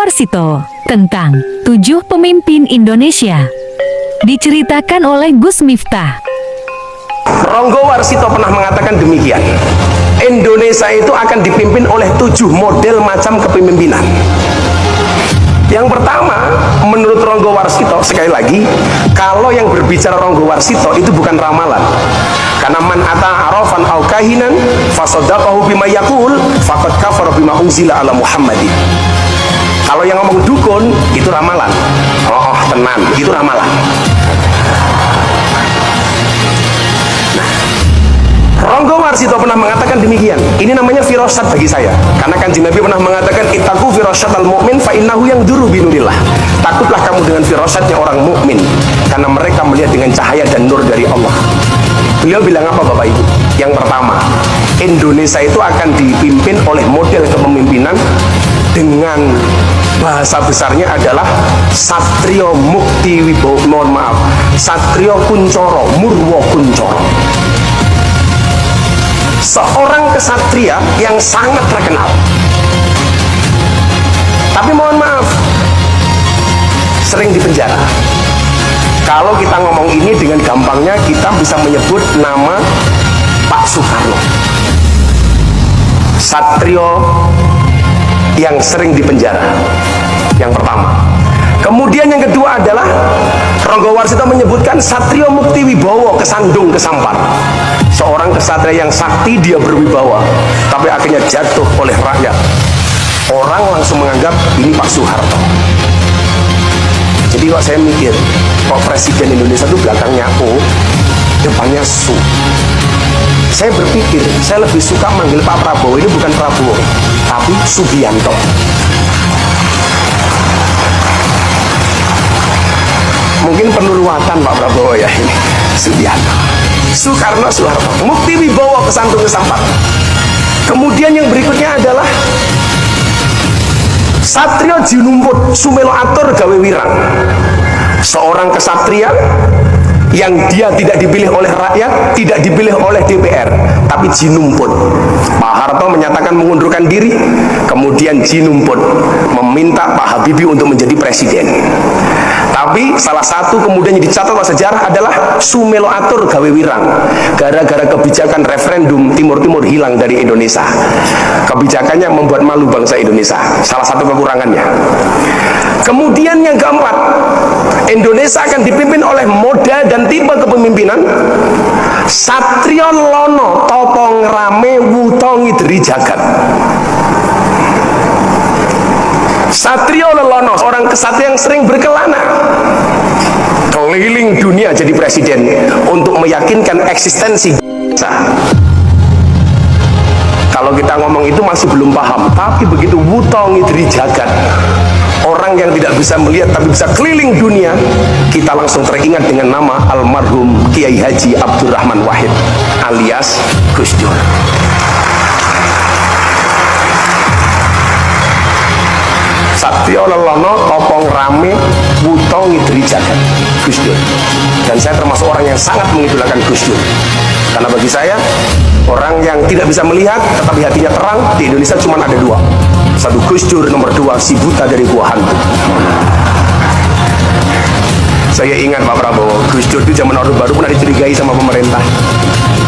Warsito tentang 7 pemimpin Indonesia. Diceritakan oleh Gus Miftah. Ronggo Warsito pernah mengatakan demikian. Indonesia itu akan dipimpin oleh 7 model macam kepemimpinan. Yang pertama, menurut Ronggo Warsito, sekali lagi, kalau yang berbicara Ronggo Warsito itu bukan ramalan. Karena man ata arafan au kahinan fasaddaqahu bima yaqul faqad kafara bima unzila ala Muhammadin. Kalau yang ngomong dukun itu ramalan. Oh, tenan, itu ramalan. Ronggo Warsito pernah mengatakan demikian. Ini namanya firasat bagi saya. Karena Kanjeng Nabi pernah mengatakan ittaqu firasyatal mu'min fa innahu yanduru binurillah. Takutlah kamu dengan firasatnya orang mukmin, karena mereka melihat dengan cahaya dan nur dari Allah. Beliau bilang apa Bapak Ibu? Yang pertama, Indonesia itu akan dipimpin oleh model kepemimpinan dengan bahasa besarnya adalah Satrio Mukti Wibowo, mohon maaf, Satrio Kuncoro, Murwo Kuncoro. Seorang kesatria yang sangat terkenal. Tapi mohon maaf, sering dipenjara. Kalau kita ngomong ini dengan gampangnya, kita bisa menyebut nama Pak Soekarno. Satrio yang sering dipenjara. Yang pertama. Kemudian yang kedua adalah Ronggo Warsito menyebutkan Satrio Mukti Wibowo, kesandung kesampar. Seorang kesatria yang sakti, dia berwibawa, tapi akhirnya jatuh oleh rakyat. Orang langsung menganggap ini Pak Soeharto. Jadi kok saya mikir, kok Presiden Indonesia itu belakangnya O, depannya Su. Saya berpikir, saya lebih suka manggil Pak Prabowo ini bukan Prabowo, tapi Subianto. Mungkin perlu ruatan Pak Prabowo ya ini. Subianto, Soekarno, Soeharto, Mukti Wibowo, kesandung kesampar. Kemudian yang berikutnya adalah Satrio Jinumput, Sumelo Atur Gawe Wirang. Seorang kesatria yang dia tidak dipilih oleh rakyat, tidak dipilih oleh DPR, tapi Jinumput. Pak Harto menyatakan mengundurkan diri, kemudian Jinumput meminta Pak Habibie untuk menjadi presiden. Tapi salah satu kemudian yang dicatat oleh sejarah adalah Sumelo Atur Gawe Wirang. Gara-gara kebijakan referendum Timur-Timur hilang dari Indonesia. Kebijakannya membuat malu bangsa Indonesia. Salah satu kekurangannya. Kemudian yang keempat, Indonesia akan dipimpin oleh model dan tipe kepemimpinan Satrio Lono Topong Rame Wutongi Dri Jagat. Satrio Lelono, orang kesatria yang sering berkelana keliling dunia jadi presiden untuk meyakinkan eksistensi bangsa. Kalau kita ngomong itu masih belum paham, tapi begitu Wutongi Dri Jagat, orang yang tidak bisa melihat tapi bisa keliling dunia, kita langsung teringat dengan nama almarhum Kiai Haji Abdurrahman Wahid alias Gus Dur. Satrio Lelono Topong Rame Wutongi Dri Jagat, Gus Dur. Dan saya termasuk orang yang sangat mengidolakan Gus Dur, karena bagi saya orang yang tidak bisa melihat tetapi hatinya terang di Indonesia cuma ada dua. Satu Gus Dur, nomor dua si buta dari gua hantu. Saya ingat Pak Prabowo, Gus Dur itu zaman Orde Baru pernah dicurigai sama pemerintah.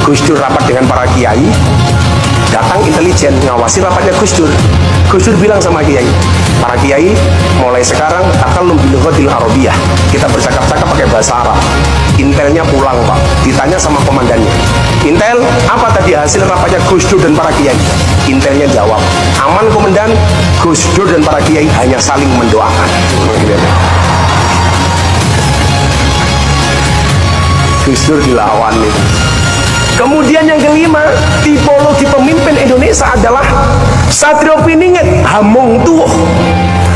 Gus Dur rapat dengan para kiai, datang intelijen ngawasi rapatnya Gus Dur. Gus Dur bilang sama kiai, para kiai mulai sekarang takallum bil lughatil arabiyah, kita bercakap-cakap pakai bahasa Arab. Intelnya pulang Pak, ditanya sama komandannya, Intel apa tadi hasil rapatnya Gus Dur dan para kiai? Intelnya jawab, aman komandan, Gus Dur dan para kiai hanya saling mendoakan. Gus Dur dilawan itu. Kemudian yang kelima, tipologi pemimpin Indonesia adalah Satrio Piningit Hamung Tuwuh.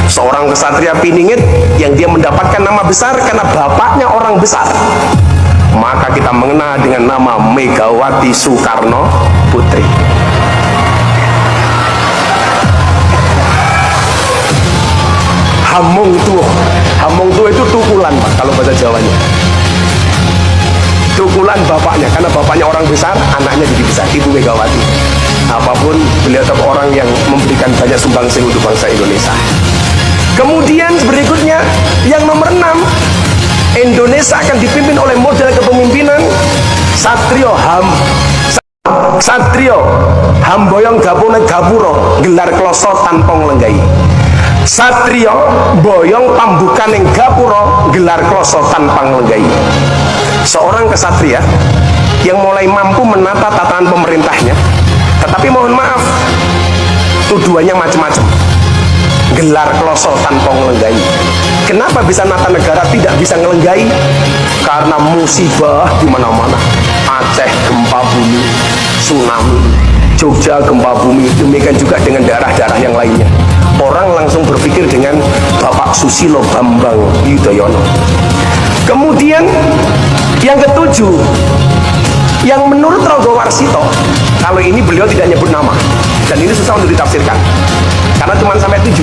Seorang kesatria Piningit yang dia mendapatkan nama besar karena bapaknya orang besar. Maka kita mengenal dengan nama Megawati Soekarno Putri. Hamung Tuwuh. Hamung Tuwuh itu tukulan Pak, kalau bahasa Jawanya. Tukulan bapaknya, karena bapaknya orang besar, anaknya jadi besar, Ibu Megawati. Apapun, beliau tetap orang yang memberikan banyak sumbangsi untuk bangsa Indonesia. Kemudian berikutnya yang nomor 6, Indonesia akan dipimpin oleh model kepemimpinan Satrio Hamboyong Gapune Gapuro gelar kloso tanpa nglenggai. Satrio boyong pambukaning gapuro gelar kloso tanpa nglenggai. Seorang kesatria yang mulai mampu menata tatanan pemerintahnya, tetapi mohon maaf, tuduhannya macam-macam. Gelar kloso tanpa ngelenggai. Kenapa bisa nata negara tidak bisa ngelenggai? Karena musibah di mana-mana. Aceh gempa bumi, tsunami, Jogja gempa bumi, demikian juga dengan daerah-daerah yang lainnya. Orang langsung berpikir dengan Bapak Susilo Bambang Yudhoyono. Kemudian yang ketujuh, yang menurut Ronggo Warsito, kalau ini beliau tidak nyebut nama, dan ini susah untuk ditafsirkan karena cuma sampai 7.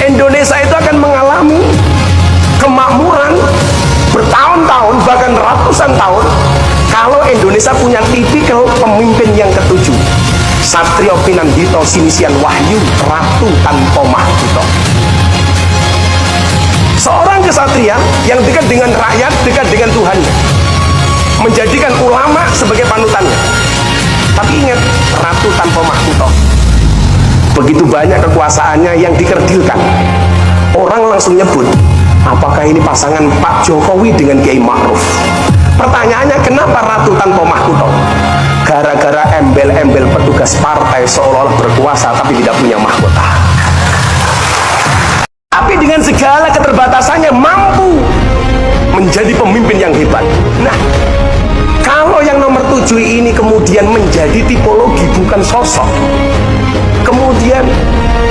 Indonesia itu akan mengalami kemakmuran bertahun-tahun, bahkan ratusan tahun, kalau Indonesia punya tipikal pemimpin yang ketujuh. Satrio Pinandito Sinisian Wahyu Ratu Tanpa Mahkota. Seorang kesatria yang dekat dengan rakyat, dekat dengan Tuhannya, menjadikan ulama sebagai panutannya. Tapi ingat, Ratu Tanpa Mahkota. Begitu banyak kekuasaannya yang dikerdilkan. Orang langsung nyebut, apakah ini pasangan Pak Jokowi dengan Kiai Ma'ruf? Pertanyaannya, kenapa Ratu Tanpa Mahkota? Gara-gara embel-embel petugas partai seolah-olah berkuasa tapi tidak punya mahkota. Tapi dengan segala keterbatasannya mampu menjadi pemimpin yang hebat. Nah, kalau yang nomor 7 ini kemudian menjadi tipologi bukan sosok, kemudian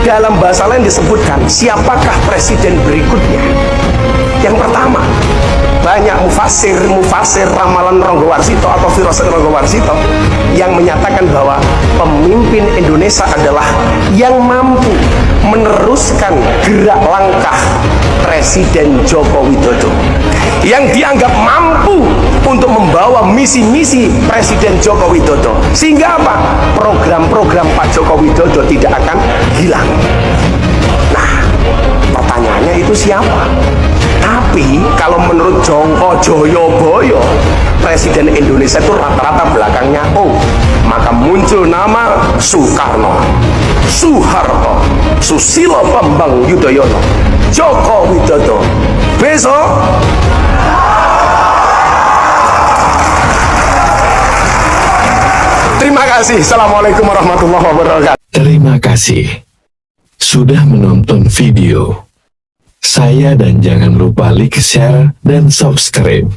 dalam bahasa lain disebutkan siapakah presiden berikutnya. Yang pertama, banyak mufasir ramalan Ronggo Warsito atau firasat Ronggo Warsito yang menyatakan bahwa pemimpin Indonesia adalah yang mampu meneruskan gerak langkah Presiden Joko Widodo, yang dianggap mampu untuk membawa misi-misi Presiden Joko Widodo, sehingga apa? Program-program Pak Joko Widodo tidak akan hilang. Nah, pertanyaannya itu siapa? Tapi kalau menurut Jongko Joyoboyo, Presiden Indonesia itu rata-rata belakangnya O, maka muncul nama Soekarno, Soeharto, Susilo Bambang Yudhoyono, Joko Widodo. Besok terima kasih. Assalamualaikum warahmatullahi wabarakatuh. Terima kasih sudah menonton video saya dan jangan lupa like, share, dan subscribe.